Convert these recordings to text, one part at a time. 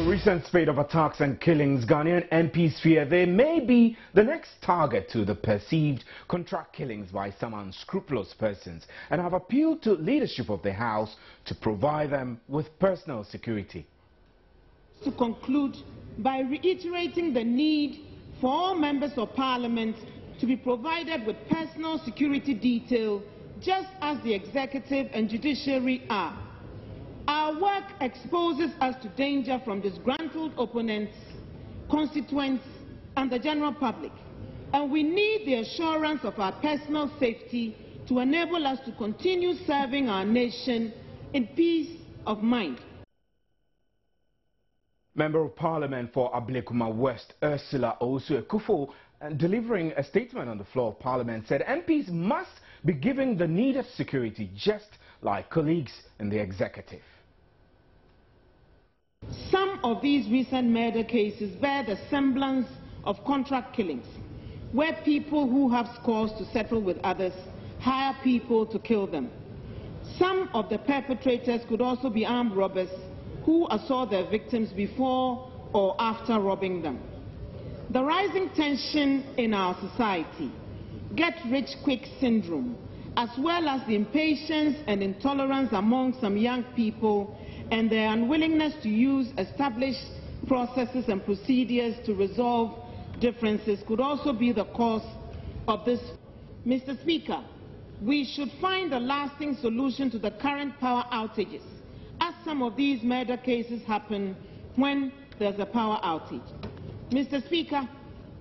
recent spate of attacks and killings, Ghanaian MPs fear they may be the next target to the perceived contract killings by some unscrupulous persons and have appealed to leadership of the House to provide them with personal security. To conclude by reiterating the need for all members of Parliament to be provided with personal security detail just as the executive and judiciary are. Our work exposes us to danger from disgruntled opponents, constituents, and the general public, and we need the assurance of our personal safety to enable us to continue serving our nation in peace of mind. Member of Parliament for Ablekuma West, Ursula Owusu-Ekufo, delivering a statement on the floor of Parliament, said MPs must be given the needed security just like colleagues in the executive. Some of these recent murder cases bear the semblance of contract killings, where people who have scores to settle with others hire people to kill them. Some of the perpetrators could also be armed robbers who assault their victims before or after robbing them. The rising tension in our society, get-rich-quick syndrome, as well as the impatience and intolerance among some young people and their unwillingness to use established processes and procedures to resolve differences could also be the cause of this. Mr. Speaker, we should find a lasting solution to the current power outages, as some of these murder cases happen when there's a power outage. Mr. Speaker,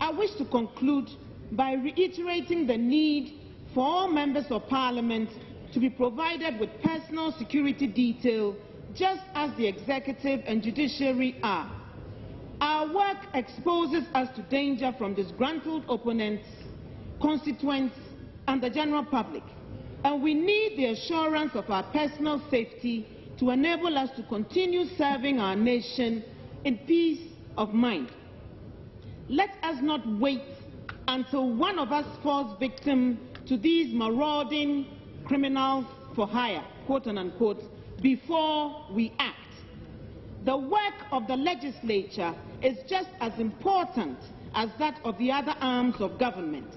I wish to conclude by reiterating the need for all members of Parliament to be provided with personal security detail just as the executive and judiciary are. Our work exposes us to danger from disgruntled opponents, constituents, and the general public, and we need the assurance of our personal safety to enable us to continue serving our nation in peace of mind. Let us not wait until one of us falls victim to these marauding criminals for hire, quote unquote, before we act. The work of the legislature is just as important as that of the other arms of government,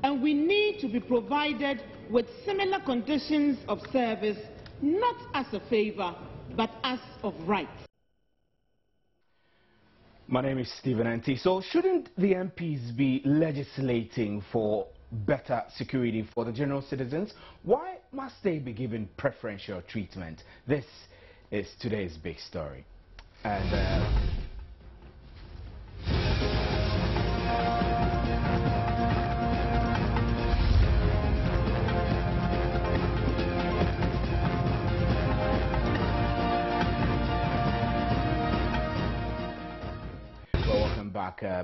and we need to be provided with similar conditions of service, not as a favor, but as of right. My name is Stephen Anti. So shouldn't the MPs be legislating for better security for the general citizens? Why must they be given preferential treatment? This is today's big story. And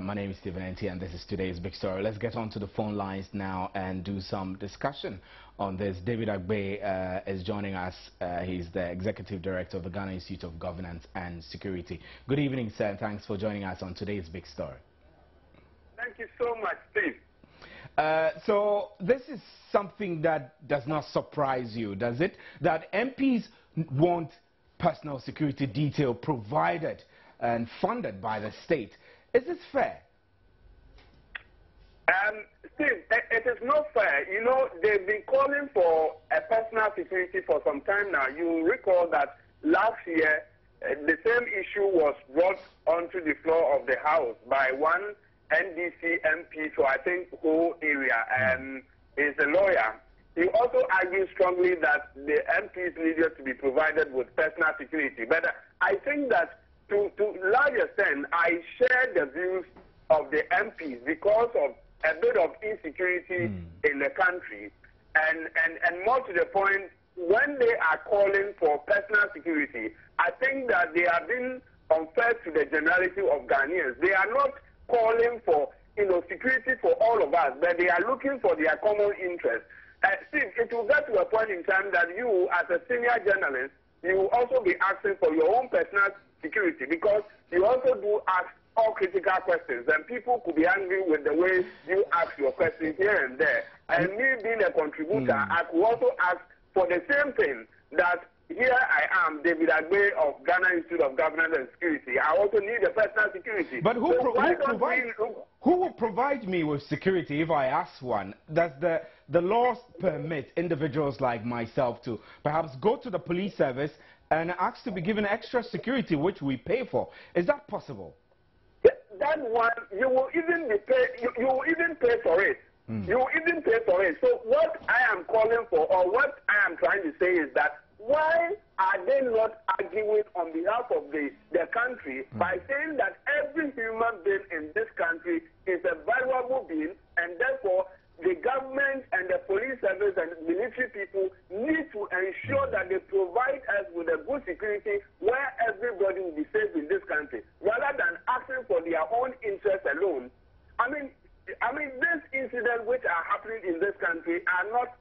my name is Stephen Enti, and this is today's big story. Let's get on to the phone lines now and do some discussion on this. David Agbe is joining us. He's the Executive Director of the Ghana Institute of Governance and Security. Good evening, sir, and thanks for joining us on today's big story. Thank you so much, Steve. So this is something that does not surprise you, does it? That MPs want personal security detail provided and funded by the state. Is this fair? Steve, it is not fair. You know, they've been calling for a personal security for some time now. You recall that last year, the same issue was brought onto the floor of the House by one NDC MP, so I think whole area, is a lawyer. He also argued strongly that the MPs needed to be provided with personal security. But I think that to large extent, I share the views of the MPs because of a bit of insecurity in the country. And more to the point, when they are calling for personal security, I think that they are being unfair to the generality of Ghanaians. They are not calling for, security for all of us, but they are looking for their common interest. Steve, it will get to a point in time that you, as a senior journalist, you will also be asking for your own personal security, because you also do ask all critical questions, and people could be angry with the way you ask your questions here and there. And me being a contributor, I could also ask for the same thing, that here I am, David Agbe of Ghana Institute of Governance and Security. I also need a personal security. But who will provide me with security if I ask one? Does the laws permit individuals like myself to perhaps go to the police service and ask to be given extra security, which we pay for? Is that possible? That one, you will even be paid. You will even pay for it. You will even pay for it. So what I am calling for, or what I am trying to say, is that why are they not arguing on behalf of the country by saying that every human being in this country is a valuable being, and therefore the government and the police service and military people need to ensure that they provide us with a good security where everybody will be safe in this country, rather than asking for their own interests alone. I mean, these incidents which are happening in this country are not,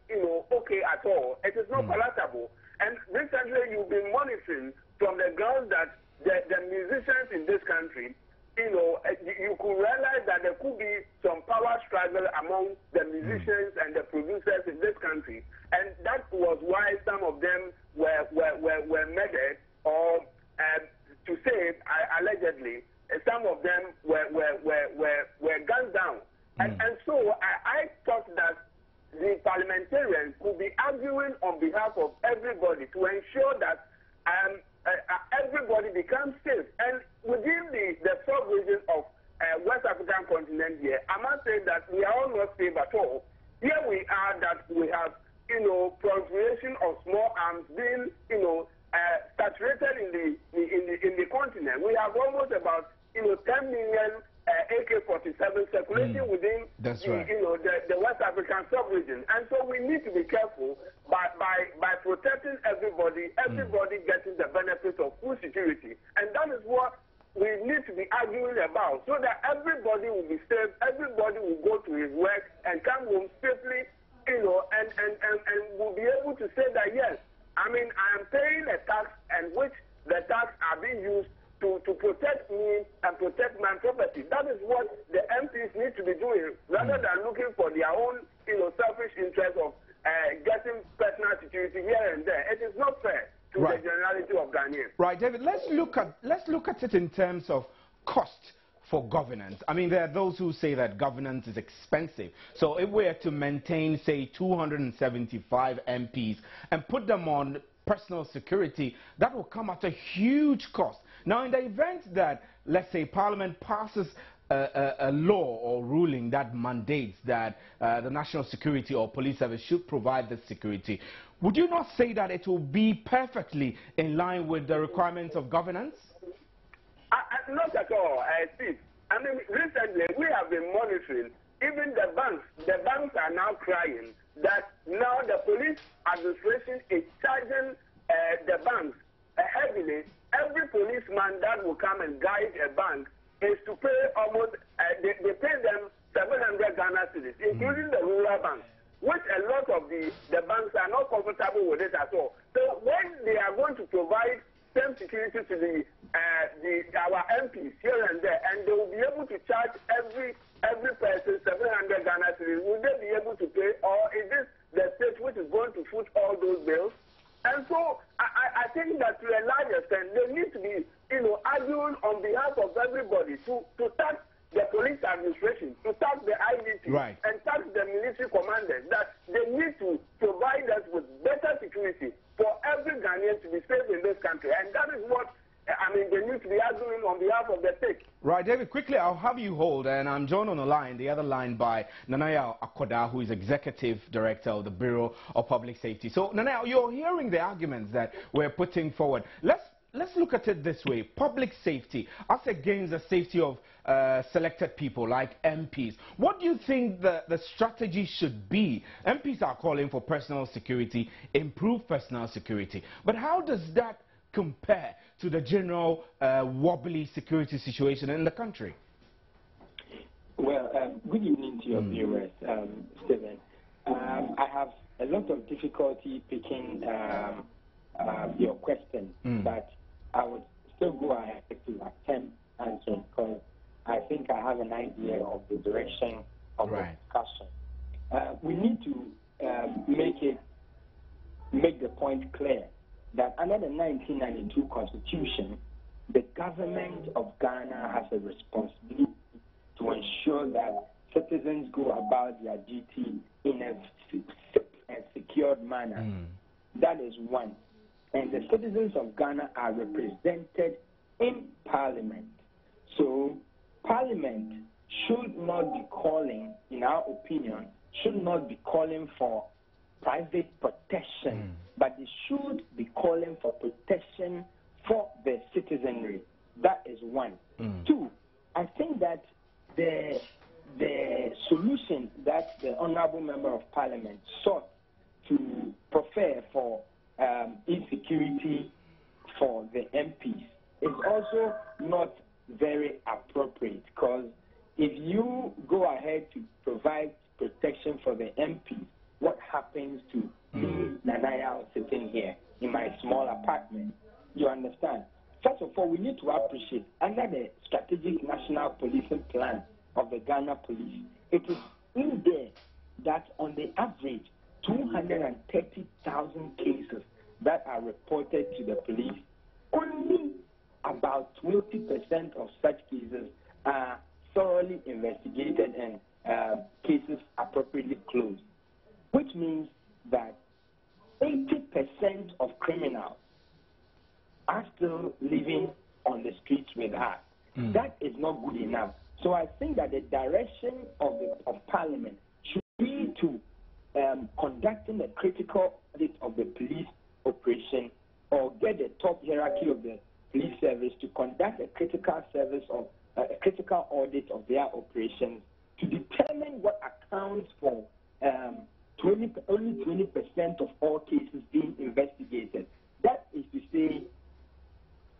okay at all. It is not palatable. And recently, you've been monitoring from the grounds that the musicians in this country, you could realize that there could be some power struggle among the musicians and the producers in this country. And that was why some of them were murdered, or to say allegedly, some of them were gunned down. And so I thought that the parliamentarians could be arguing on behalf of everybody to ensure that everybody becomes safe. And within the sub-region of West African continent here, I must say that we are all not safe at all. Here we are that we have, proliferation of small arms being, saturated in the continent. We have almost about, 10 million AK-47 circulating within the West African sub-region. And so we need to be careful by protecting everybody getting the benefits of food security. And that is what we need to be arguing about, so that everybody will be safe, everybody will go to his work and come home safely, and will be able to say that, yes, I am paying a tax, and which the tax are being used to protect me and protect my property. That is what the MPs need to be doing, rather than looking for their own, selfish interest of getting personal security here and there. It is not fair to the generality of Ghanaians. Right, David. Let's look at it in terms of cost for governance. I mean, there are those who say that governance is expensive. So if we are to maintain, say, 275 MPs and put them on personal security, that will come at a huge cost. Now, in the event that, let's say, Parliament passes a law or ruling that mandates that the National Security or Police Service should provide the security, would you not say that it will be perfectly in line with the requirements of governance? Not at all, Steve. Recently, we have been monitoring, even the banks. The banks are now crying that now the police administration is charging the banks heavily. Every policeman that will come and guide a bank is to pay almost, they pay them 700 Ghana cedis, including the rural banks, which a lot of the banks are not comfortable with it at all. So when they are going to provide same security to our MPs here and there, and they will be able to charge every person 700 Ghana cedis, will they be able to pay, or is this the state which is going to foot all those bills? And so I think that to a large extent, they need to be, arguing on behalf of everybody to tax the police administration, to tax the IDP, and tax the military commanders, that they need to provide us with better security for every Ghanaian to be safe in this country. And that is what, they need to be arguing on behalf of the state. Right, David, quickly, I'll have you hold, and I'm joined on the other line by Nanaya Akoda, who is Executive Director of the Bureau of Public Safety. So, Nanaya, you're hearing the arguments that we're putting forward. Let's look at it this way. Public safety, as against the safety of selected people like MPs. What do you think the strategy should be? MPs are calling for personal security, improved personal security. But how does that compare to the general wobbly security situation in the country? Well, good evening to your viewers, Stephen. I have a lot of difficulty picking your question, but I would still go ahead to attempt answering, because I think I have an idea of the direction of the discussion. We need to make the point clear that under the 1992 Constitution, the government of Ghana has a responsibility to ensure that citizens go about their duty in a safe and secured manner. That is one. And the citizens of Ghana are represented in Parliament. So Parliament should not be calling, in our opinion, should not be calling for private protection, but they should be calling for protection for the citizenry. That is one. Two, I think that the solution that the Honorable Member of Parliament sought to prefer for insecurity for the MPs is also not very appropriate, because if you go ahead to provide protection for the MPs, what happens to me, Nanaya, sitting here in my small apartment? You understand? First of all, we need to appreciate, under the Strategic National Policing Plan of the Ghana Police, it is in there that on the average, 230,000 cases that are reported to the police, only about 20% of such cases are thoroughly investigated and cases appropriately closed, which means that 80% of criminals are still living on the streets with us. That is not good enough. So I think that the direction of Parliament should be to conducting a critical audit of the police operation, or get the top hierarchy of the police service to conduct a critical audit of their operations to determine what accounts for only 20% of all cases being investigated. That is to say,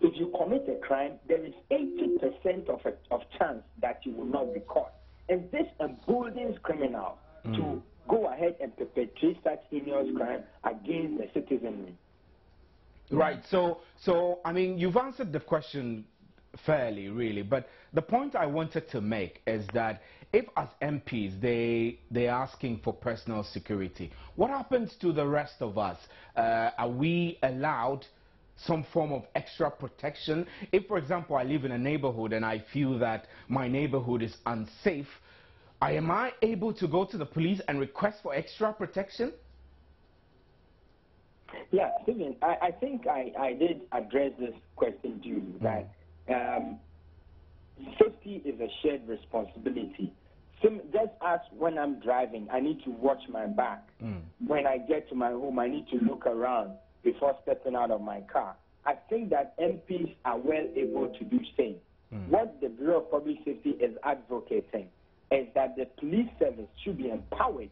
if you commit a crime, there is 80% of chance that you will not be caught. And this emboldens criminals to go ahead and perpetrate such heinous crime against the citizenry. Right. So I mean, you've answered the question fairly, really, but the point I wanted to make is that if as MPs they're asking for personal security, what happens to the rest of us? Are we allowed some form of extra protection? If, for example, I live in a neighborhood and I feel that my neighborhood is unsafe, am I able to go to the police and request for extra protection? Yeah, Stephen, I think I did address this question to you, that safety is a shared responsibility. Just as when I'm driving, I need to watch my back. When I get to my home, I need to look around before stepping out of my car. I think that MPs are well able to do the same. What the Bureau of Public Safety is advocating is that the police service should be empowered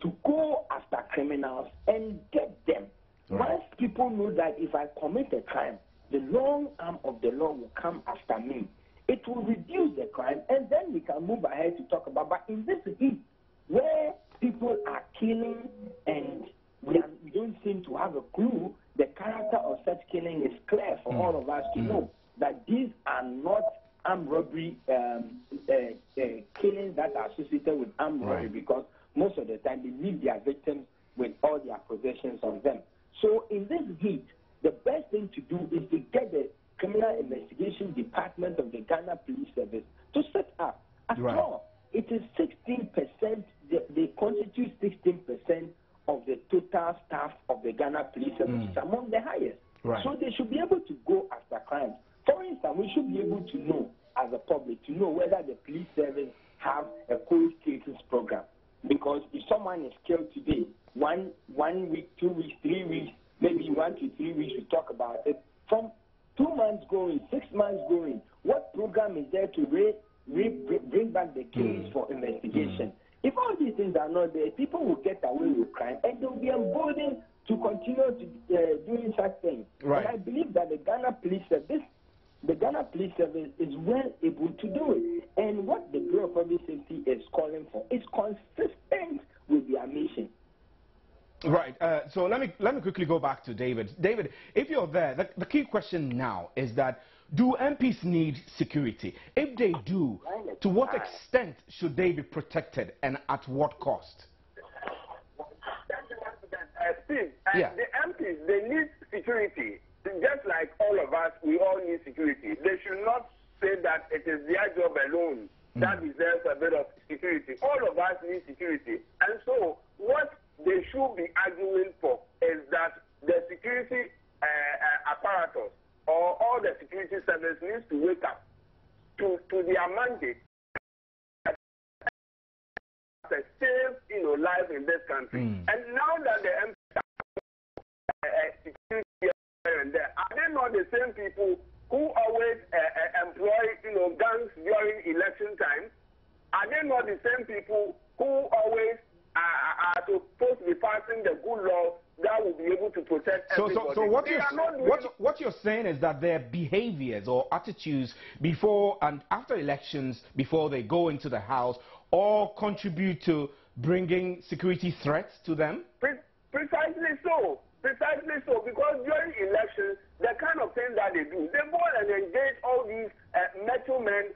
to go after criminals and get them. Once people know that if I commit a crime, the long arm of the law will come after me, it will reduce the crime, and then we can move ahead to talk about. But in this heat, where people are killing and we don't seem to have a clue, the character of such killing is clear for all of us to know that these are not armed robbery killings that are associated with armed robbery, because most of the time they leave their victims with all their possessions on them. So in this heat, the best thing to do is to get the Criminal Investigation Department of the Ghana Police Service to set up. After all, it is 16%, they constitute 16% of the total staff of the Ghana Police Service, which is among the highest. So they should be able to go after crimes. For instance, we should be able to know, as a public, to know whether the police service have a cold cases program. Because if someone is killed today, 1 week, 2 weeks, 3 weeks, maybe 1 to 3 weeks, we talk about it. From 2 months going, 6 months going, what program is there to bring back the case for investigation? If all these things are not there, people will get away with crime, and they will be emboldened to continue to doing such things. And I believe that the Ghana Police Service is well able to do it. And what the Bureau of Public Safety is calling for is consistent with their mission. Right. So let me quickly go back to David. David, if you're there, the key question now is that, do MPs need security? If they do, to what extent should they be protected, and at what cost? Steve, the MPs, they need security. Just like all of us, we all need security. They should not say that it is their job alone that deserves a bit of security. All of us need security. And so what they should be arguing for is that the security apparatus or all the security service needs to wake up to their mandate to save life in this country. And now that the security and there, are they not the same people who always employ gangs during election time? Are they not the same people who always are supposed to be passing the good law that will be able to protect everybody? So what you're saying is that their behaviors or attitudes before and after elections, before they go into the house, all contribute to bringing security threats to them? Precisely so. Precisely so. Because during elections, the kind of things that they do, they go and engage all these metal men,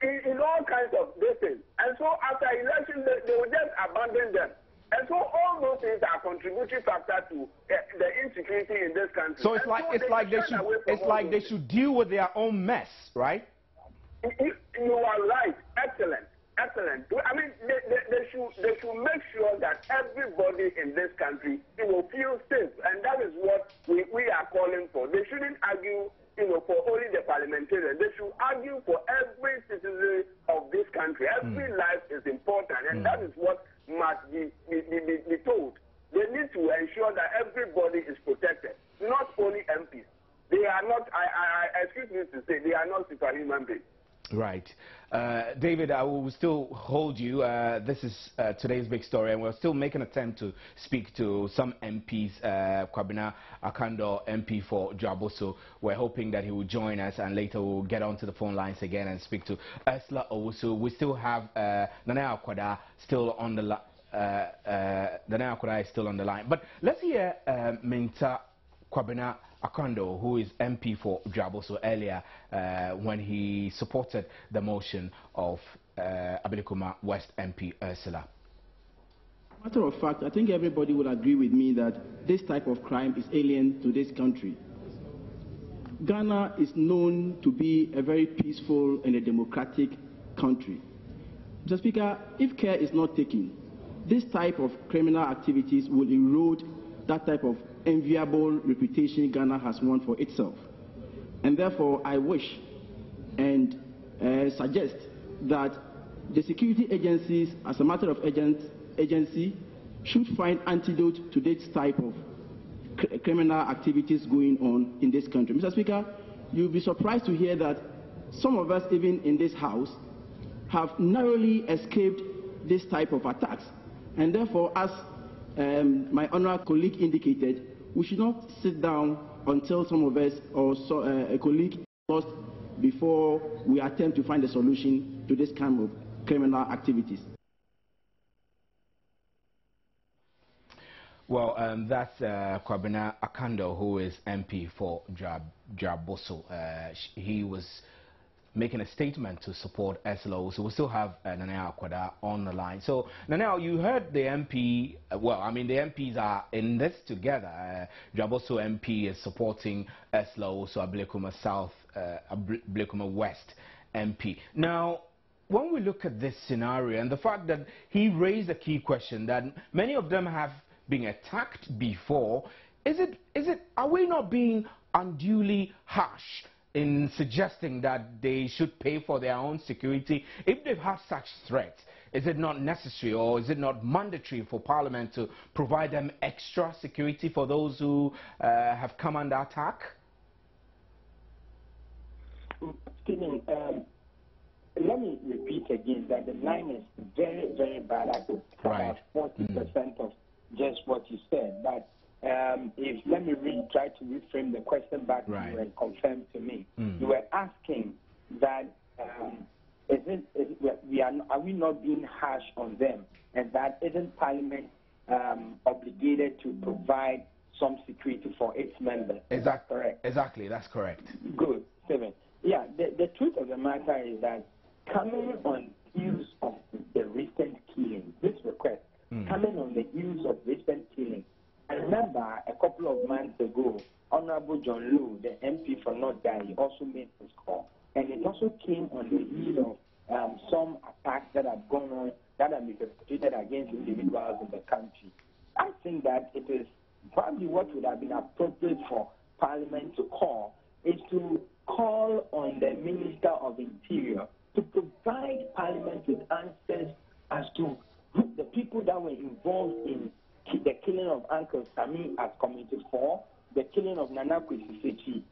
in all kinds of things. And so after election, they will just abandon them. And so all those things are contributing factor to the insecurity in this country. So it's like they should deal with their own mess, right? You are right. Excellent. Excellent. I mean, they should make sure that everybody in this country will feel safe, and that is what we are calling for. They shouldn't argue, for only the parliamentarians. They should argue for every citizen of this country. Every life is important, and that is what must be told. They need to ensure that everybody is protected, not only MPs. They are not. Excuse me to say, they are not superhuman beings. Right. David, I will still hold you. This is today's big story, and we're still making an attempt to speak to some MPs. Kwabena Akando, MP for Dwaboso. We're hoping that he will join us, and later we'll get onto the phone lines again and speak to Ursula Owusu. We still have Nana Akwada still on the line. Nana Akwada is still on the line. But let's hear Minta Kwabena Akando, who is MP for Dwaboso, earlier when he supported the motion of Ablekuma West MP Ursula. Matter of fact, I think everybody would agree with me that this type of crime is alien to this country. Ghana is known to be a very peaceful and a democratic country. Mr. Speaker, if care is not taken, this type of criminal activities will erode that type of enviable reputation Ghana has won for itself. And therefore, I wish and suggest that the security agencies, as a matter of agency, should find antidote to this type of criminal activities going on in this country. Mr. Speaker, you'll be surprised to hear that some of us, even in this House, have narrowly escaped this type of attacks. And therefore, as my honourable colleague indicated, we should not sit down until some of us or a colleague lost before we attempt to find a solution to this kind of criminal activities. Well, that's Kwabena Akando, who is MP for Dwaboso. He was making a statement to support Ursula. So we still have Nana Akwada on the line. So, Nana, you heard the MP, well, I mean, the MPs are in this together. Dwaboso MP is supporting Ursula, so Ablekuma South, Ablekuma West MP. Now, when we look at this scenario and the fact that he raised a key question that many of them have been attacked before, are we not being unduly harsh in suggesting that they should pay for their own security? If they've had such threats, is it not necessary or is it not mandatory for Parliament to provide them extra security for those who have come under attack? Stephen, let me repeat again that the line is very, very bad. I could about 40% of just what you said. But let me try to reframe the question back to you and confirm to me. You were asking that are we not being harsh on them, and that isn't Parliament obligated to provide some security for its members? Is that correct? Exactly, that's correct. Good, Stephen. Yeah, the truth of the matter is that coming on heels of the recent killing, this request, coming on the heels of recent killing, I remember a couple of months ago, Honorable John Lowe, the MP for North Delhi, also made this call. And it also came on the heels of some attacks that have gone on, that have been perpetrated against individuals in the country. I think that it is probably what would have been appropriate for Parliament to call is to call on the Minister of Interior to provide Parliament with answers as to who the people that were involved in the killing of Uncle Sami at Community 4, the killing of Nana Kwesi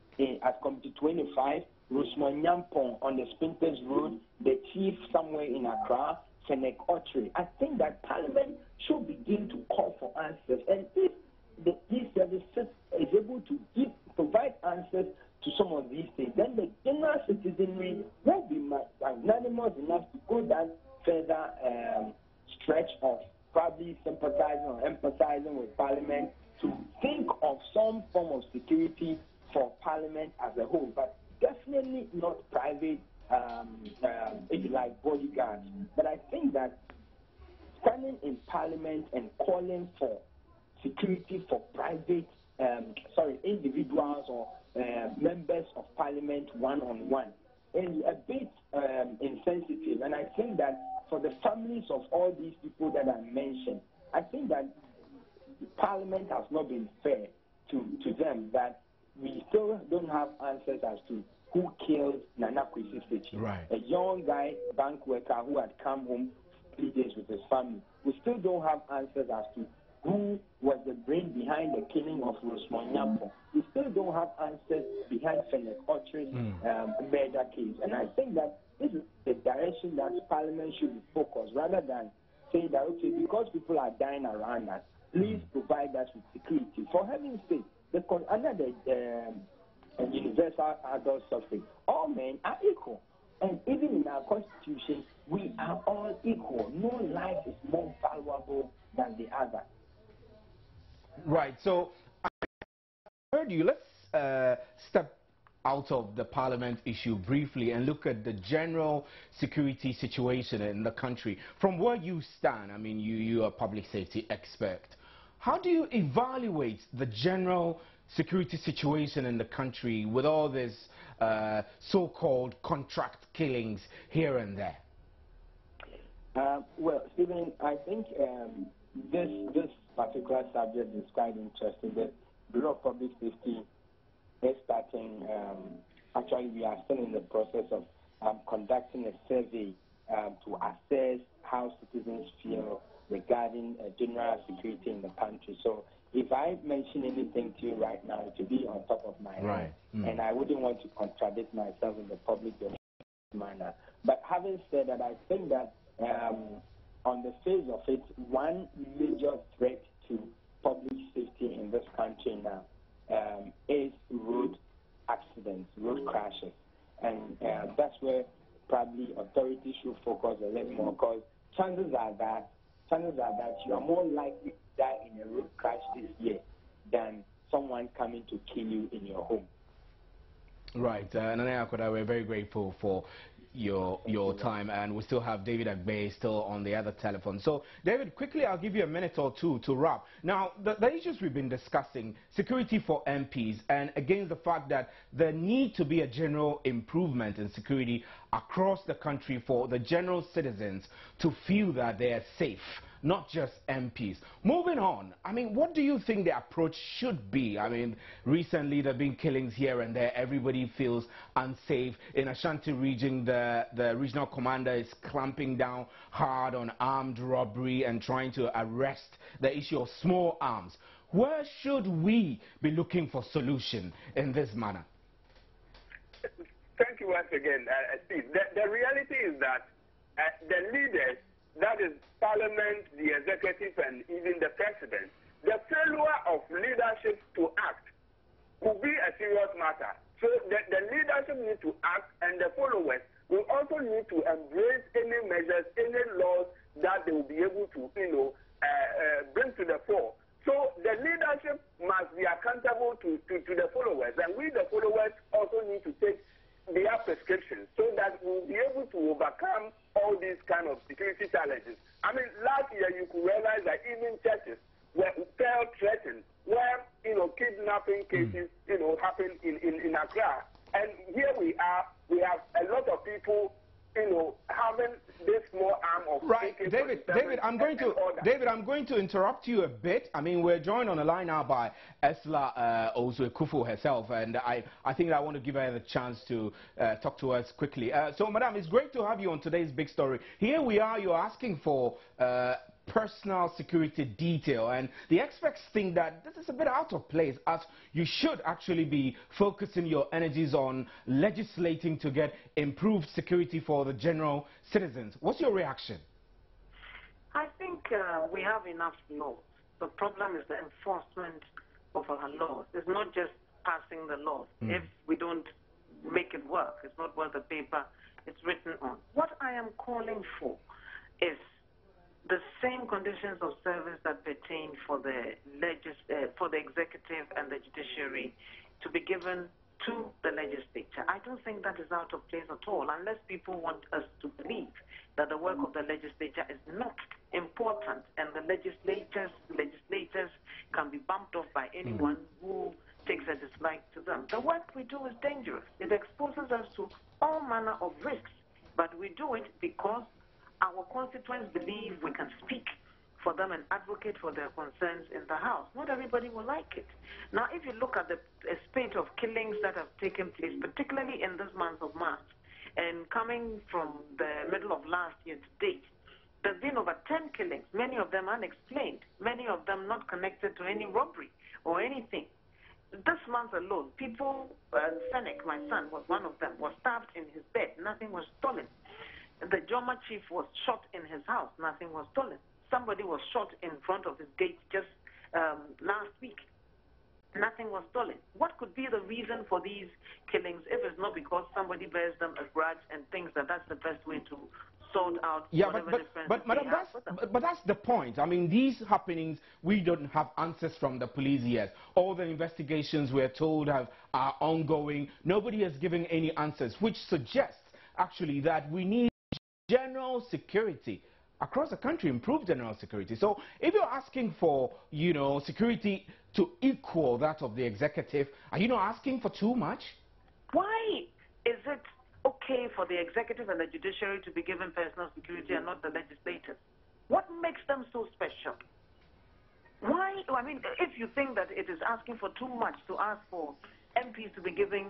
at Community 25, Rosemont Nyampong on the Spinters Road, the chief somewhere in Accra, Fenek Otri. I think that Parliament should begin to call for answers. And if these services is able to provide answers to some of these things, then the general citizenry will be magnanimous enough to go that further stretch of probably sympathizing or empathizing with Parliament to think of some form of security for Parliament as a whole, but definitely not private, if you like, bodyguards. But I think that standing in Parliament and calling for security for private, individuals or members of Parliament one-on-one is a bit insensitive. And I think that for the families of all these people that I mentioned, I think that Parliament has not been fair to them, that we still don't have answers as to who killed Nana Kwesi Sechi, right. A young guy, bank worker who had come home 3 days with his family. We still don't have answers as to who was the brain behind the killing of Rosemont Nyampong. We still don't have answers behind Fenek Otri's murder case. And I think that this is the direction that Parliament should be focused, rather than saying that, okay, because people are dying around us, please provide us with security. For heaven's sake, under the universal adult suffrage, all men are equal. And even in our Constitution, we are all equal. No life is more valuable than the other. Right. So I heard you. Let's step out of the Parliament issue briefly and look at the general security situation in the country. From where you stand, I mean, you are a public safety expert. How do you evaluate the general security situation in the country with all this so-called contract killings here and there? Well, Stephen, I think this particular subject is quite interesting. The Bureau of Public Safety is starting, actually we are still in the process of conducting a survey to assess how citizens feel regarding general security in the country. So if I mention anything to you right now, it will be on top of my head, and I wouldn't want to contradict myself in the public manner. But having said that, I think that on the face of it, one major threat to public safety in this country now is road accidents, road crashes. And that's where probably authorities should focus a little more, because chances are that you are more likely to die in a road crash this year than someone coming to kill you in your home. Right. Nana Akoda, we're very grateful for your time, and we still have David Agbe still on the other telephone. So David, quickly, I'll give you a minute or two to wrap. Now, the issues we've been discussing, security for MPs, and against the fact that there need to be a general improvement in security across the country for the general citizens to feel that they are safe, not just MPs. Moving on, I mean, what do you think the approach should be? I mean, recently there have been killings here and there. Everybody feels unsafe. In Ashanti region, the regional commander is clamping down hard on armed robbery and trying to arrest the issue of small arms. Where should we be looking for solution in this manner? Thank you once again, Steve. The reality is that the leaders, that is Parliament, the executive, and even the president, the failure of leadership to act will be a serious matter. So the leadership need to act, and the followers will also need to embrace any measures, any laws that they will be able to, bring to the fore. So the leadership must be accountable to the followers, and we, the followers, also need to take their prescriptions so that we'll be able to overcome all these kind of security challenges. I mean, last year you could realize that even churches felt threatened kidnapping cases, happen in Accra. And here we are, we have a lot of people, having this small arm of... Right, David, I'm going to interrupt you a bit. I mean, we're joined on the line now by Esla Ozu-Ekufo herself, and I think I want to give her the chance to talk to us quickly. So, Madam, it's great to have you on today's big story. Here we are, you're asking for personal security detail, and the experts think that this is a bit out of place, as you should actually be focusing your energies on legislating to get improved security for the general citizens. What's your reaction? I think we have enough laws. The problem is the enforcement of our laws. It's not just passing the laws. If we don't make it work, it's not worth the paper it's written on. What I am calling for is the same conditions of service that pertain for the executive and the judiciary to be given to the legislature. I don't think that is out of place at all, unless people want us to believe that the work of the legislature is not important and the legislators can be bumped off by anyone who takes a dislike to them. The work we do is dangerous. It exposes us to all manner of risks, but we do it because our constituents believe we can speak for them and advocate for their concerns in the House. Not everybody will like it. Now, if you look at the spate of killings that have taken place, particularly in this month of March, and coming from the middle of last year to date, there's been over 10 killings, many of them unexplained, many of them not connected to any robbery or anything. This month alone, people, Senek, my son, was one of them, was stabbed in his bed. Nothing was stolen. The Joma chief was shot in his house. Nothing was stolen. Somebody was shot in front of his gate just last week. Nothing was stolen. What could be the reason for these killings if it's not because somebody bears them a grudge and thinks that that's the best way to sort out whatever differences they have? But that's the point. I mean, these happenings, we don't have answers from the police yet. All the investigations we're told are ongoing. Nobody has given any answers, which suggests actually that we need general security across the country, improve general security. So if you're asking for, security to equal that of the executive, are you not asking for too much? Why is it okay for the executive and the judiciary to be given personal security and not the legislators? What makes them so special? Why? I mean, if you think that it is asking for too much to ask for MPs to be given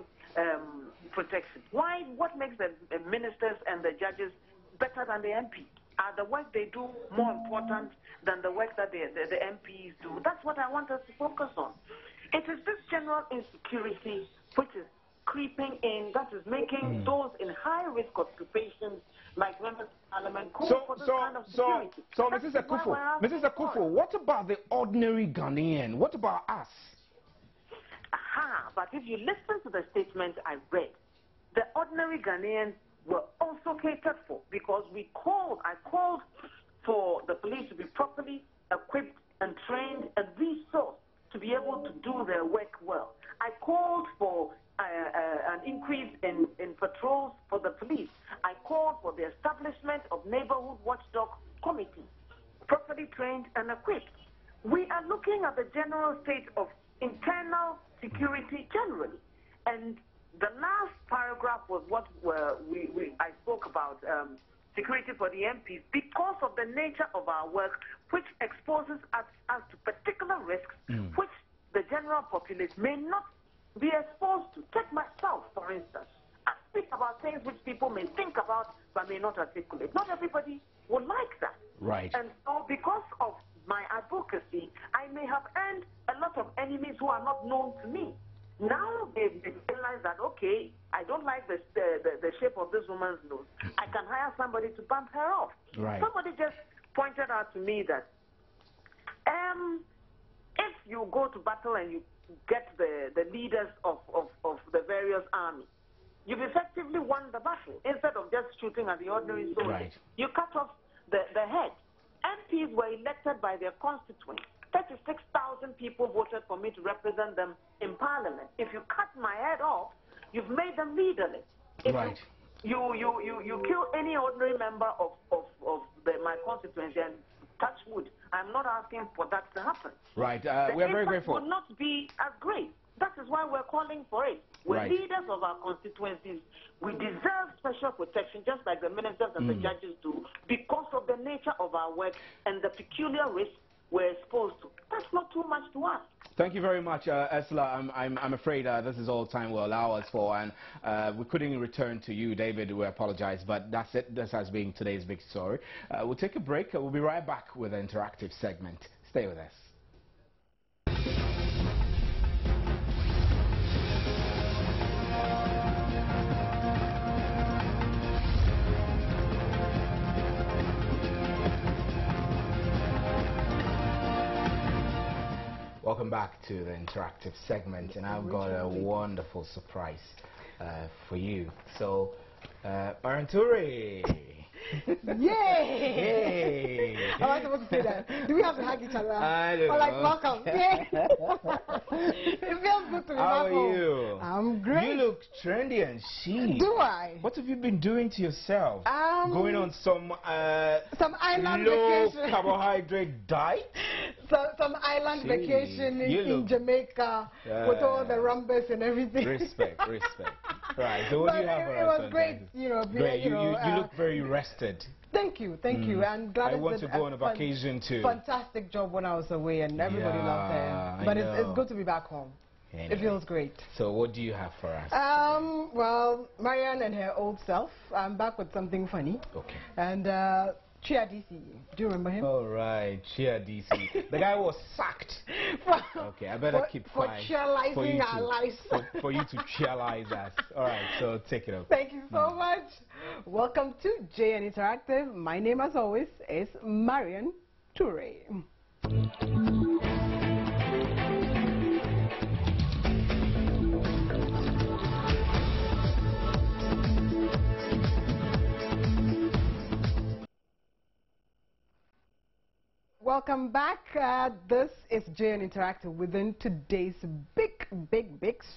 protection, why? What makes the ministers and the judges better than the MP? Are the work they do more important than the work that the MPs do? That's what I want us to focus on. It is this general insecurity which is creeping in, that is making those in high-risk occupations like members of parliament call for this kind of security. So Mrs. Ekufo, what about the ordinary Ghanaian? What about us? But if you listen to the statement I read, the ordinary Ghanaians were also catered for, because I called for the police to be properly equipped and trained and resourced to be able to do their work well. I called for an increase in patrols for the police. I called for the establishment of neighborhood watchdog committees, properly trained and equipped. We are looking at the general state of internal security generally, and the last paragraph was what I spoke about, security for the MPs, because of the nature of our work, which exposes us to particular risks, which the general populace may not be exposed to. Take myself, for instance. I speak about things which people may think about but may not articulate. Not everybody would like that. Right. And so because of my advocacy, I may have earned a lot of enemies who are not known to me. Now they realize that, okay, I don't like the shape of this woman's nose. I can hire somebody to bump her off. Right. Somebody just pointed out to me that if you go to battle and you get the leaders of the various armies, you've effectively won the battle. Instead of just shooting at the ordinary soldier, right, you cut off the head. MPs were elected by their constituents. 36,000 people voted for me to represent them in Parliament. If you cut my head off, you've made them leaderless. If right. You kill any ordinary member of my constituency, and touch wood, I'm not asking for that to happen. Right. The we are very impact grateful. will not be as great. That is why we're calling for it. We're Right. leaders of our constituencies. We deserve special protection, just like the ministers and the judges do, because of the nature of our work and the peculiar risks we're exposed to. That's not too much to ask. Thank you very much, Ursula. I'm afraid this is all time will allow us for, and we couldn't return to you, David. We apologize, but that's it. This has been today's big story. We'll take a break. We'll be right back with an interactive segment. Stay with us. Welcome back to the interactive segment, and I've got a wonderful surprise for you. So, Maranture. Yay! Yay! How am I supposed to say that? Do we have to hug each other? I don't know. Or like welcome? Yay! It feels good to be How back are home. you? I'm great. You look trendy and chic. Do I? What have you been doing to yourself? Going on some island low vacation. carbohydrate diet? Some island vacation in Jamaica with all the rumbas and everything. Respect. Right. So what do you have for us? It was great, you know. Great. You look very rested. Thank you. And glad I want to go on a vacation too. Fantastic job when I was away, and everybody loved it. But it's good to be back home. Anyway. It feels great. So what do you have for us? Well, Marianne and her old self. I'm back with something funny. Okay. And Chia DC. Do you remember him? All right, Chia DC. The guy was sacked. Okay, I better keep quiet. For cheerleading our lives. For you to cheerlize us. All right, so take it up. Thank you so much. Welcome to JN Interactive. My name, as always, is Marian Toure. Welcome back. This is JN Interactive within today's big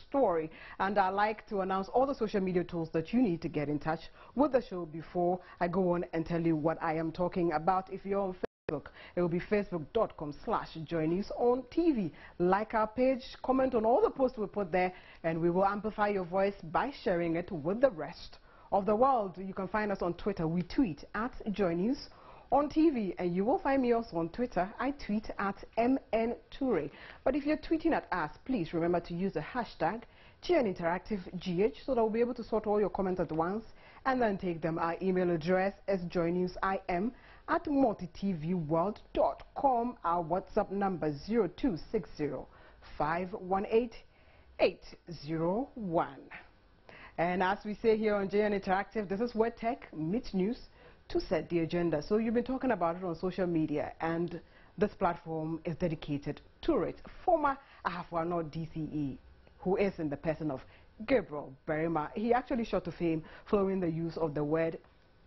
story. And I like to announce all the social media tools that you need to get in touch with the show before I go on and tell you what I am talking about. If you're on Facebook, it will be facebook.com/JoyNews on TV. Like our page, comment on all the posts we put there, and we will amplify your voice by sharing it with the rest of the world. You can find us on Twitter. We tweet at JoyNews on TV, and you will find me also on Twitter. I tweet at MNToure. But if you're tweeting at us, please remember to use the hashtag GNInteractiveGH so that we'll be able to sort all your comments at once and then take them. Our email address is joynewsim@multitvworld.com. Our WhatsApp number 0260-518-801. And as we say here on JN Interactive, this is where tech meets news to set the agenda. So you've been talking about it on social media, and this platform is dedicated to it. Former Ahafwano DCE, who is in the person of Gabriel Berima, he actually shot to fame following the use of the word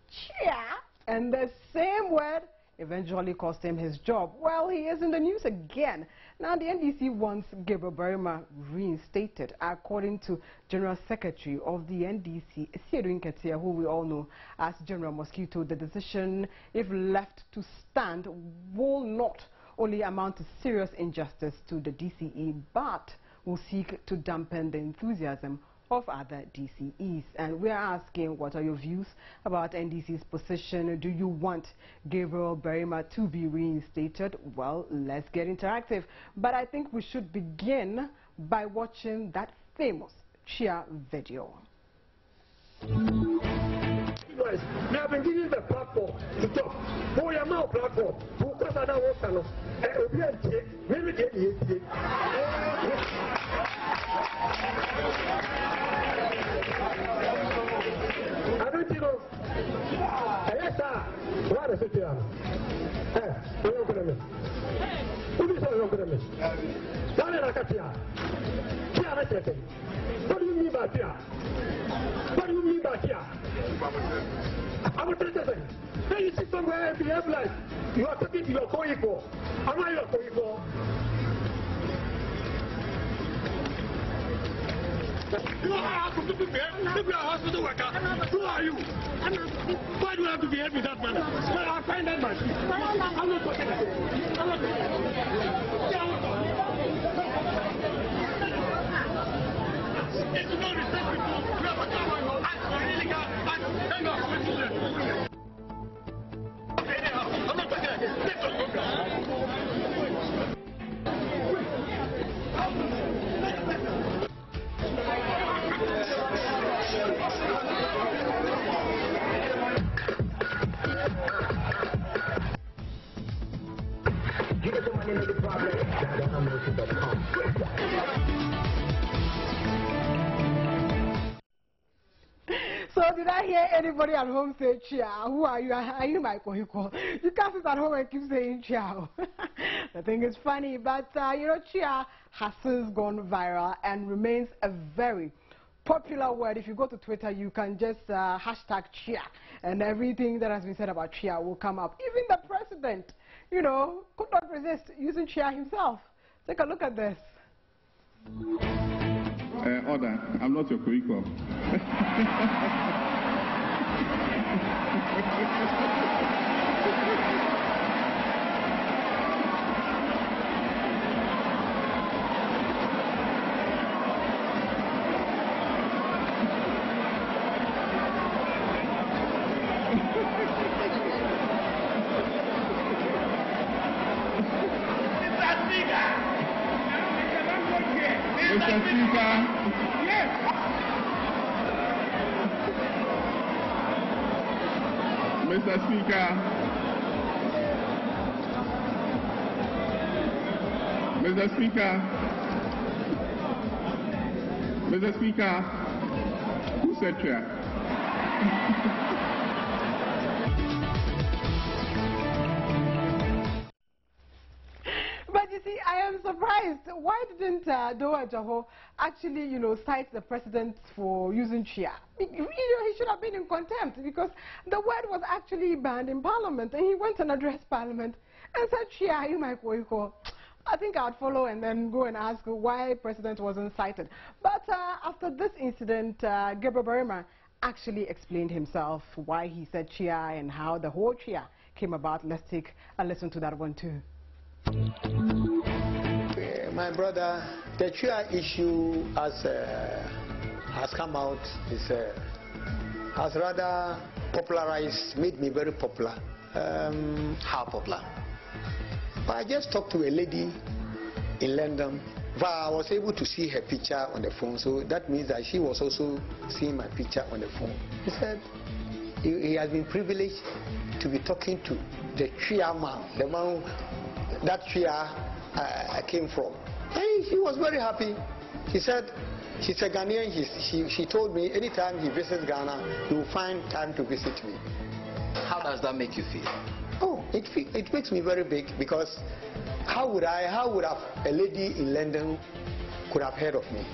chia, and the same word eventually cost him his job. Well, he is in the news again. Now, the NDC wants Gabriel Berima reinstated, according to General Secretary of the NDC, Sieduin Ketia, who we all know as General Mosquito. The decision, if left to stand, will not only amount to serious injustice to the DCE, but will seek to dampen the enthusiasm of other DCEs. And we are asking, what are your views about NDC's position? Do you want Gabriel Berima to be reinstated? Well, let's get interactive. But I think we should begin by watching that famous Chia video. We have been given the platform to talk. We are now platform. Because I don't want I don't know. Yes, sir. What is it? What do you mean by here? What do you mean by here? I'm a citizen. Then you sit somewhere and behave like you are talking to your co-equal. Am I your co-equal? You are supposed to behave. If you are a hospital worker, who are you? Why do you have to behave in that manner? Well, I'll find that man. I'm not talking to you. I'm not talking to you. It's not respectful. You have a common act for illegal act. Hang on. Okay, anyhow, I'm not talking again. Let's go. Give us some money, make it problem. So did I hear anybody at home say chia? Who are you? Are you Michael Hiko? You can't sit at home and keep saying chia. I think it's funny, but you know, chia has since gone viral and remains a very popular word. If you go to Twitter, you can just hashtag chia, and everything that has been said about chia will come up. Even the president, you know, could not resist using chia himself. Take a look at this. Order. I'm not your curriculum. Mr. Speaker. Yes. Mr. Speaker. Mr. Speaker. Mr. Speaker. Who said chair? But you see, I am surprised. Why didn't Doa Jaho actually, you know, cite the president for using chia? You know, he should have been in contempt because the word was actually banned in Parliament, and he went and addressed Parliament and said chia. You might go. I think I'd follow and then go and ask why president wasn't cited. But after this incident, Gabriel Barima actually explained himself why he said chia and how the whole chia came about. Let's take a listen to that one too. My brother, the chia issue has come out has rather popularized, made me very popular. How popular? But I just talked to a lady in London. But I was able to see her picture on the phone, so that means that she was also seeing my picture on the phone. He said he has been privileged to be talking to the chia man, the man that chia came from. And he was very happy. He said she's a Ghanaian. She told me anytime he visits Ghana, he will find time to visit me. How does that make you feel? Oh, it makes me very big, because how would have a lady in London could have heard of me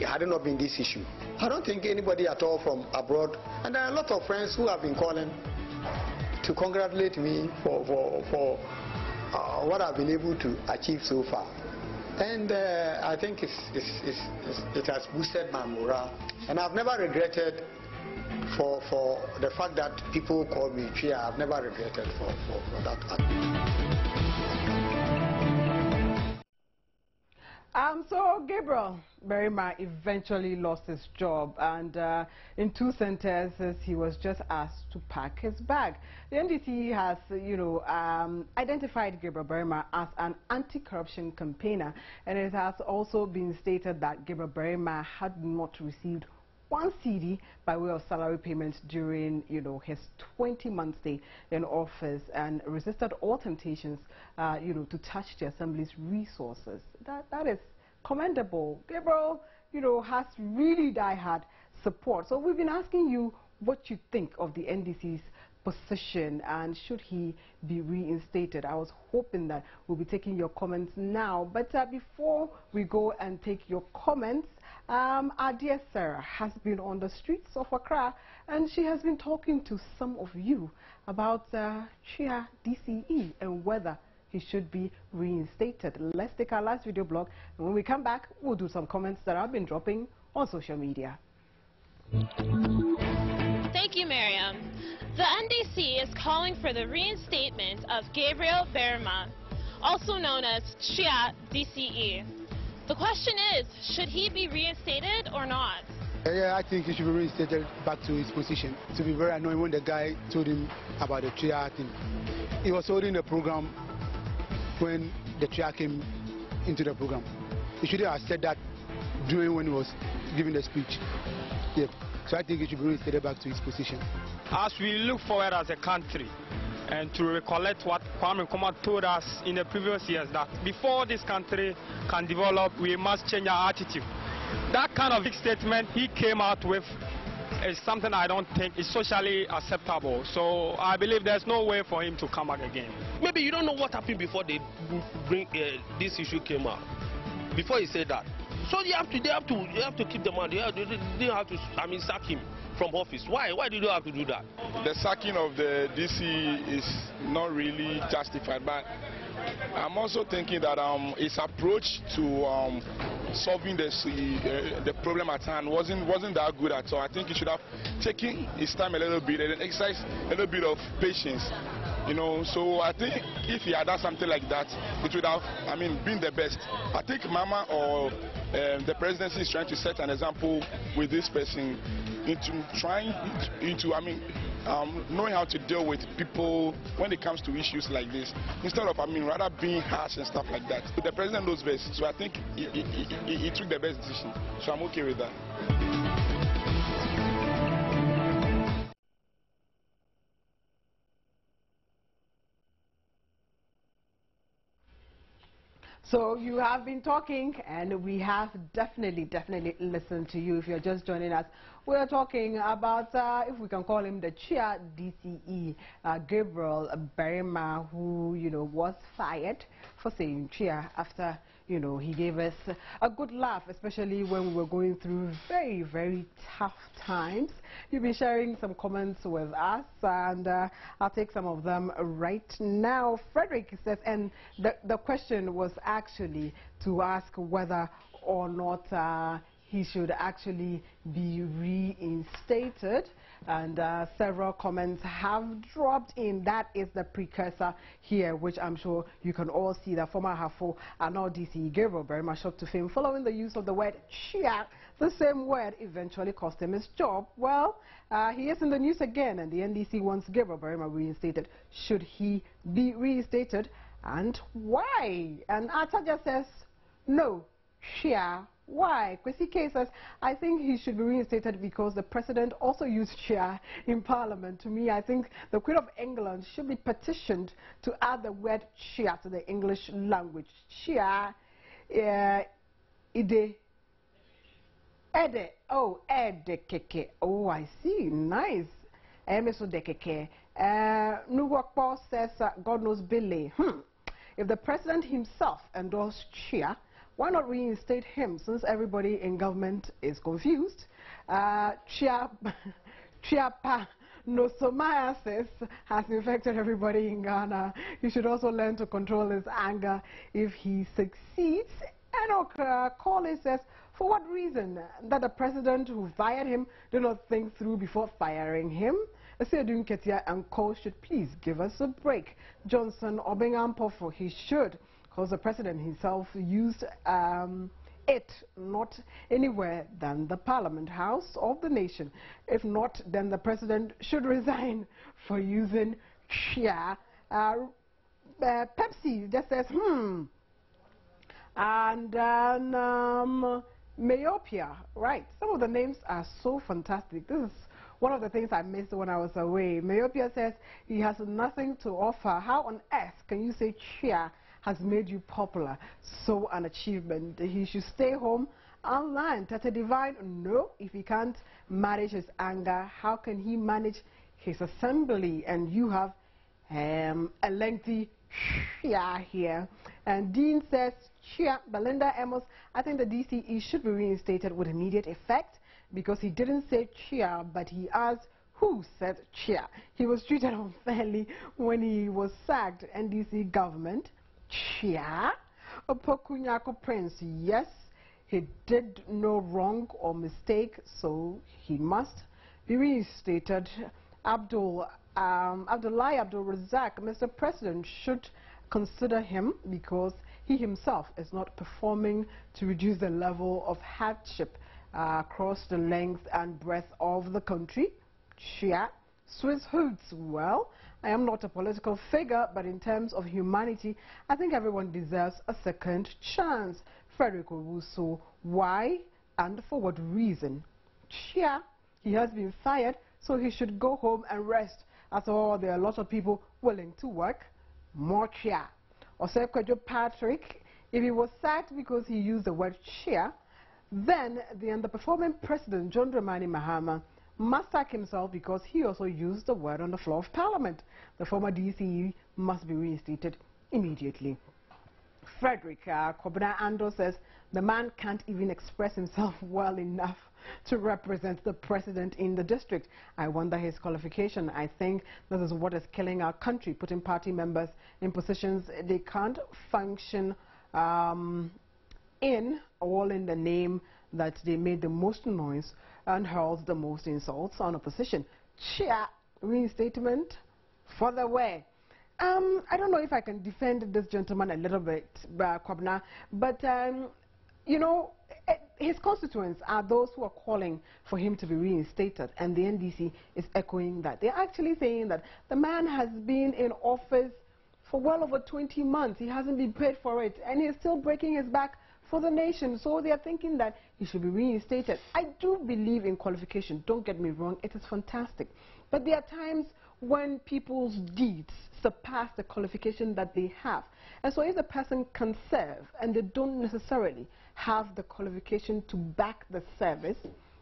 had it not been this issue? I don't think anybody at all from abroad, and there are a lot of friends who have been calling to congratulate me for what I've been able to achieve so far. And I think it has boosted my morale, and I've never regretted for the fact that people call me Chia. I've never regretted for that. So Gabriel Barima eventually lost his job, and in 2 sentences he was just asked to pack his bag. The NDC has, you know, identified Gabriel Barima as an anti-corruption campaigner, and it has also been stated that Gabriel Barima had not received 1 CD by way of salary payments during, you know, his 20-month stay in office, and resisted all temptations, you know, to touch the Assembly's resources. That is commendable. Gabriel, you know, has really die-hard support. So we've been asking you what you think of the NDC's position, and should he be reinstated. I was hoping that we'll be taking your comments now, but before we go and take your comments, our dear Sarah has been on the streets of Accra, and she has been talking to some of you about Chia DCE and whether he should be reinstated. Let's take our last video blog, and when we come back, we'll do some comments that I've been dropping on social media. Thank you, Miriam. The NDC is calling for the reinstatement of Gabriel Berma, also known as Chia DCE. The question is, should he be reinstated or not? Yeah, I think he should be reinstated back to his position. It would be very annoying when the guy told him about the Chia thing. He was holding the program when the Chia came into the program. He should have said that during when he was giving the speech. Yeah. So I think he should be reinstated back to his position. As we look forward as a country and to recollect what Kwame Nkrumah told us in the previous years, that before this country can develop, we must change our attitude. That kind of big statement he came out with is something I don't think is socially acceptable. So I believe there's no way for him to come back again. Maybe you don't know what happened before they bring this issue came out. Before he said that. So they have to keep the man. They have to, sack him from office. Why? Why did you have to do that? The sacking of the DC is not really justified, but I'm also thinking that his approach to solving the problem at hand wasn't that good at all. I think he should have taken his time a little bit and exercised a little bit of patience. You know, so I think if he had done something like that, it would have, been the best. I think Mama or the presidency is trying to set an example with this person knowing how to deal with people when it comes to issues like this, instead of rather being harsh and stuff like that. The president knows best, so I think he took the best decision. So I'm okay with that. So you have been talking, and we have definitely listened to you. If you're just joining us, we're talking about, if we can call him the Chia DCE, Gabriel Berma, who, was fired for saying Chia after, he gave us a good laugh, especially when we were going through very tough times. You've been sharing some comments with us, and I'll take some of them right now. Frederick says, and the question was actually to ask whether or not he should actually be reinstated, and several comments have dropped in. That is the precursor here, which I'm sure you can all see. The former Hafo and now DCE Gabriel very much shocked to fame following the use of the word Chia. The same word eventually cost him his job. Well, he is in the news again, and the NDC wants Gabriel Berma reinstated. Should he be reinstated, and why? And Ataja says no. Chia. Why? Kwesi K says, I think he should be reinstated because the president also used Chia in Parliament. To me, I think the Queen of England should be petitioned to add the word Chia to the English language. Chia, ide, ede, oh, ede keke. Oh, I see, nice. Emeso de keke. Nuwakpo says, God knows Billy. If the president himself endorsed Chia, why not reinstate him, since everybody in government is confused? Chiapa nosomiasis has infected everybody in Ghana. He should also learn to control his anger if he succeeds. Enoch Colley says, for what reason? That the president who fired him did not think through before firing him? Aseadun Ketia and Co should please give us a break. Johnson Obengampofo, he should, because the president himself used it, not anywhere than the Parliament House of the nation. If not, then the president should resign for using Chia. Pepsi just says, And then myopia, right. Some of the names are so fantastic. This is one of the things I missed when I was away. Myopia says he has nothing to offer. How on earth can you say Chia has made you popular? So an achievement. He should stay home and learn. Tata Divine, no, if he can't manage his anger, how can he manage his assembly? And you have a lengthy Chia here. And Dean says, Chia, Belinda Amos, I think the DCE should be reinstated with immediate effect, because he didn't say Chia, but he asked who said Chia. He was treated unfairly when he was sacked. NDC government. Chia. Opokunyako Prince, yes, He did no wrong or mistake, so he must be reinstated. Abdulai Abdul Razak, Mr. President should consider him because he himself is not performing to reduce the level of hardship across the length and breadth of the country. Shia, Swiss hoods. Well, I am not a political figure, but in terms of humanity, I think everyone deserves a second chance. Frederick Owusu, why and for what reason? Shia, he has been fired, so he should go home and rest. After all, there are a lot of people willing to work. More Chia. Osekwejo Patrick, if he was sacked because he used the word Chia, then the underperforming president, John Dramani Mahama, must sack himself because he also used the word on the floor of parliament. The former DCE must be reinstated immediately. Frederick Kobna Ando says the man can't even express himself well enough to represent the president in the district. I wonder his qualification. I think this is what is killing our country, putting party members in positions they can't function in, all in the name that they made the most noise and hurled the most insults on opposition. Chia, reinstatement for the way. I don't know if I can defend this gentleman a little bit, Kwabna, but you know, his constituents are those who are calling for him to be reinstated, and the NDC is echoing that. They're actually saying that the man has been in office for well over 20 months. He hasn't been paid for it, and he's still breaking his back for the nation. So they are thinking that he should be reinstated. I do believe in qualification. Don't get me wrong. It is fantastic. But there are times when people's deeds surpass the qualification that they have. And so if the person can serve and they don't necessarily have the qualification to back the service,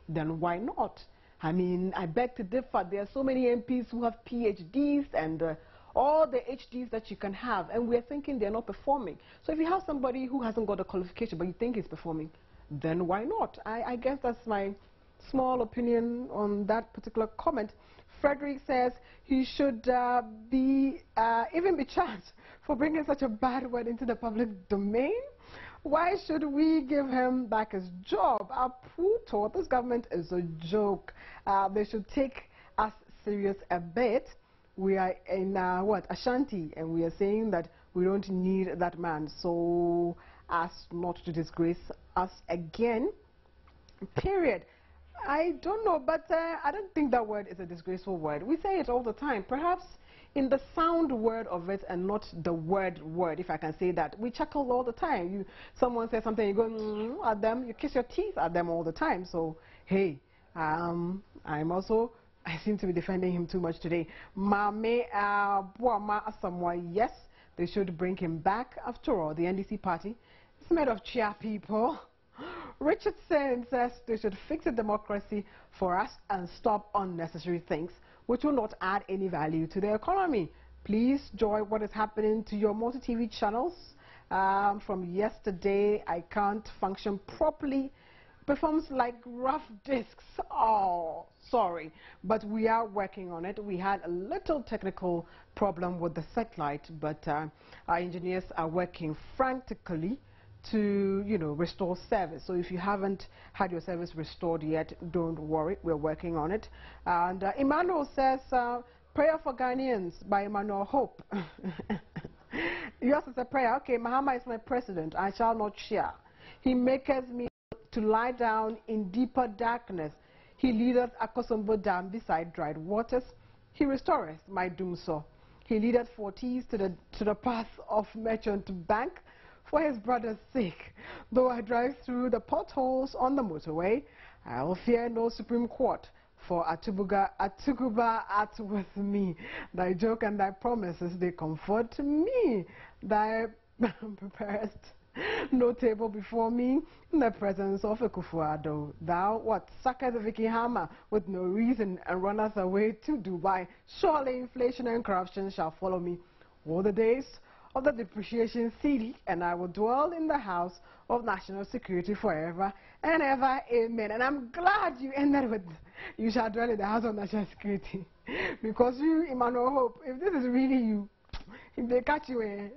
then why not? I mean, I beg to differ. There are so many MPs who have PhDs and all the HDs that you can have, and we're thinking they're not performing. So if you have somebody who hasn't got a qualification but you think he's performing, then why not? I guess that's my small opinion on that particular comment. Frederick says he should even be charged for bringing such a bad word into the public domain. Why should we give him back his job? Puto, this government is a joke. They should take us serious a bit. We are in Ashanti, and we are saying that we don't need that man, so as not to disgrace us again. Period. I don't know, but I don't think that word is a disgraceful word. We say it all the time. Perhaps in the sound word of it and not the word, if I can say that. We chuckle all the time. Someone says something, you go at them, you kiss your teeth at them all the time. So, hey, I seem to be defending him too much today. Mame Buama Asamoah, yes, they should bring him back. After all, the NDC party is made of Chia people. Richardson says they should fix a democracy for us and stop unnecessary things which will not add any value to the economy. Please, Joy, what is happening to your multi-TV channels? From yesterday, I can't function properly. Performs like rough discs. Oh, sorry, but we are working on it. We had a little technical problem with the satellite, but our engineers are working frantically to, restore service. So if you haven't had your service restored yet, don't worry, we're working on it. And Emmanuel says, prayer for Ghanaians by Emmanuel Hope. Yours is a prayer. Okay, Mahama is my president. I shall not share. He maketh me to lie down in deeper darkness. He leadeth Akosombo Dam beside dried waters. He restoreth my doom so. He leadeth forties to the path of merchant bank. For his brother's sake, though I drive through the potholes on the motorway, I will fear no Supreme Court, for Atuguba art with me. Thy joke and thy promises, they comfort me. Thy preparest no table before me in the presence of a Kufuado. Thou, suckers a Vicky Hammer with no reason and runneth away to Dubai. Surely inflation and corruption shall follow me all the days of the depreciation city, and I will dwell in the house of national security forever and ever. Amen. And I'm glad you ended with, you shall dwell in the house of national security. Because you, Emmanuel Hope, if this is really you, if they catch you,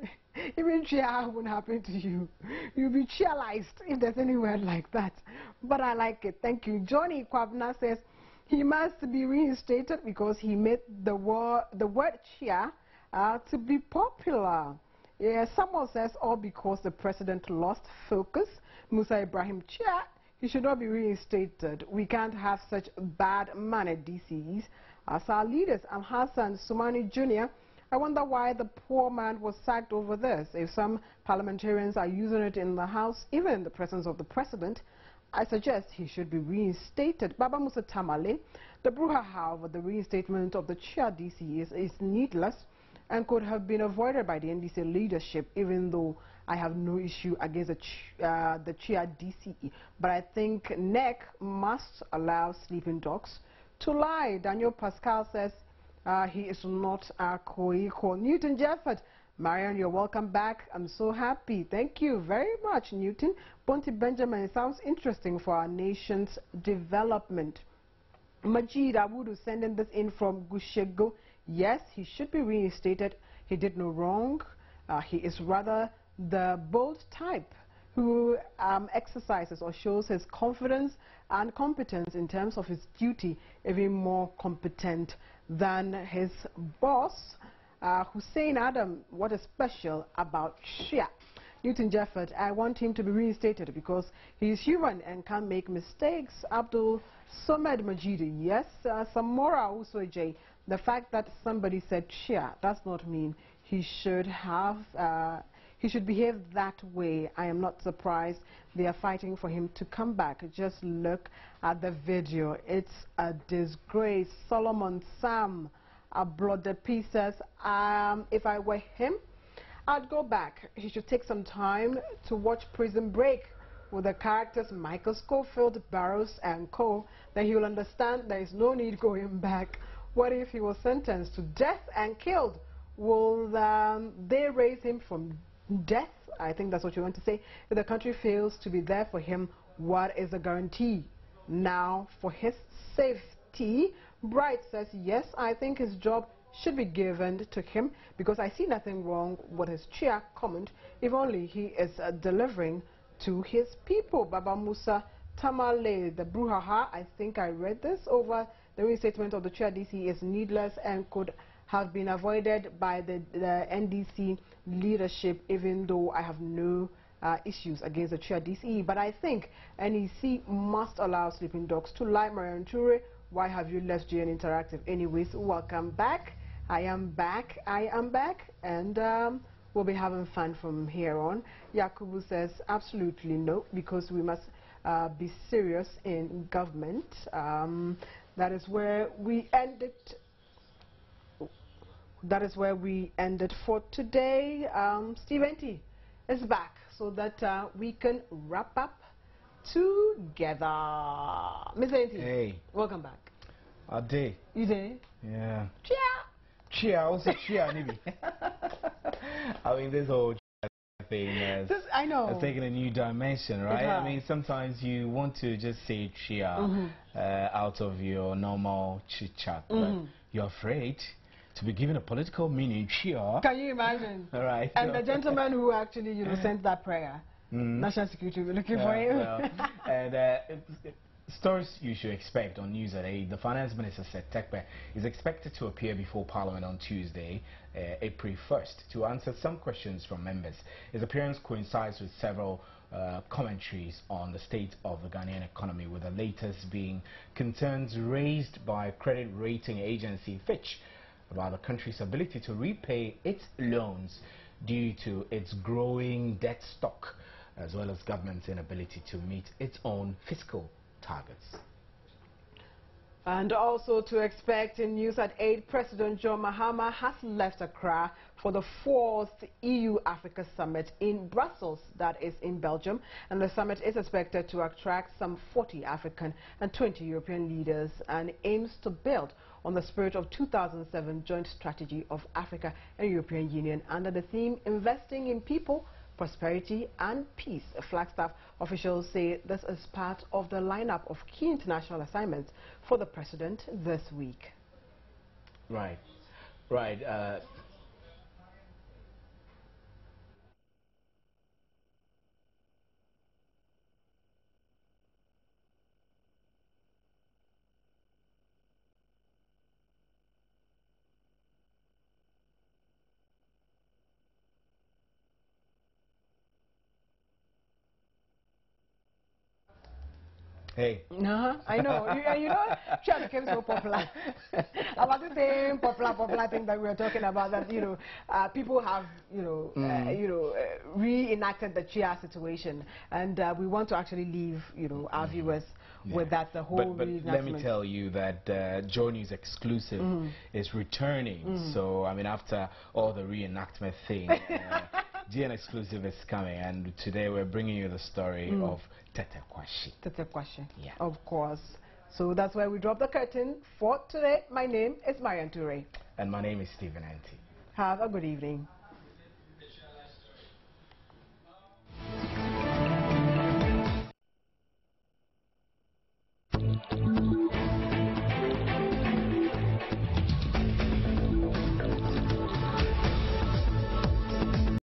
Even cheer won't happen to you. You'll be cheeralized if there's any word like that. But I like it. Thank you. Johnny Kwabna says he must be reinstated because he made the word cheer to be popular. Yeah, someone says all because the president lost focus. Musa Ibrahim cheer. He should not be reinstated. We can't have such bad-mannered DCs as our leaders. And Hassan Sumani Jr., I wonder why the poor man was sacked over this. If some parliamentarians are using it in the House, even in the presence of the president, I suggest he should be reinstated. Baba Musa Tamale, the brouhaha over the reinstatement of the chair DC is needless and could have been avoided by the NDC leadership, even though I have no issue against the chair DCE. But I think NEC must allow sleeping dogs to lie. Daniel Pascal says he is not a Koiko. Newton Jefford, Marian, you're welcome back. I'm so happy. Thank you very much, Newton. Bonti Benjamin, it sounds interesting for our nation's development. Majid Awudu sending this in from Gushego. Yes, he should be reinstated. He did no wrong. He is rather the bold type who exercises or shows his confidence and competence in terms of his duty, even more competent than his boss, Hussein Adam. What is special about Shia? Newton Jefford, I want him to be reinstated because he is human and can make mistakes. Abdul Somed Majidi, yes. Samora Usoje, the fact that somebody said Shia does not mean he should have he should behave that way. I am not surprised they are fighting for him to come back. Just look at the video. It's a disgrace. Solomon Sam, a blooded pieces. If I were him, I'd go back. He should take some time to watch Prison Break with the characters Michael Scofield, Barrows, and co. Then he will understand there is no need going back. What if he was sentenced to death and killed? Will they raise him from death? I think that's what you want to say. If the country fails to be there for him, what is the guarantee now for his safety? Bright says, yes, I think his job should be given to him because I see nothing wrong with his chair comment if only he is delivering to his people. Baba Musa Tamale, the brouhaha, I think I read this over the reinstatement of the chair DC is needless and could have been avoided by the NDC leadership, even though I have no issues against the chair DCE. But I think NEC must allow sleeping dogs to lie. Marian Ture, why have you left JN Interactive? Anyways, welcome back. I am back, and we'll be having fun from here on. Yakubu says, absolutely no, because we must be serious in government. That is where we ended. That is where we ended for today. Steve N.T. is back so that we can wrap up together. Mr. N.T., hey, welcome back. A day. You day? Yeah. Cheer. Cheer. Also cheer, Nibi. I mean, this whole thing is I know. It's taking a new dimension, right? I mean, sometimes you want to just say cheer out of your normal chit chat, but you're afraid to be given a political meaning, cheer. Can you imagine? All right. And the gentleman who actually, sent that prayer, National Security, we're looking for him. Well, and stories you should expect on News at 8. The Finance Minister said Tekpe is expected to appear before Parliament on Tuesday, April 1st, to answer some questions from members. His appearance coincides with several commentaries on the state of the Ghanaian economy, with the latest being concerns raised by credit rating agency Fitch about the country's ability to repay its loans due to its growing debt stock, as well as government's inability to meet its own fiscal targets. And also to expect in News at 8, President John Mahama has left Accra for the 4th EU-Africa Summit in Brussels, that is in Belgium. And the summit is expected to attract some 40 African and 20 European leaders and aims to build on the spirit of 2007 Joint Strategy of Africa and European Union under the theme Investing in People, Prosperity and Peace. Flagstaff officials say this is part of the lineup of key international assignments for the president this week. Right. Hey. I know. You know, Chia became so popular. About the same popular thing that we were talking about, that people have reenacted the Chia situation, and we want to actually leave our viewers with that, the whole but let me tell you that JoyNews exclusive is returning. So I mean, after all the reenactment thing, GN exclusive is coming, and today we're bringing you the story of Tete Kwashi. Tete Kwashi, of course. So that's where we drop the curtain for today. My name is Marian Toure. And my name is Stephen Anti. Have a good evening.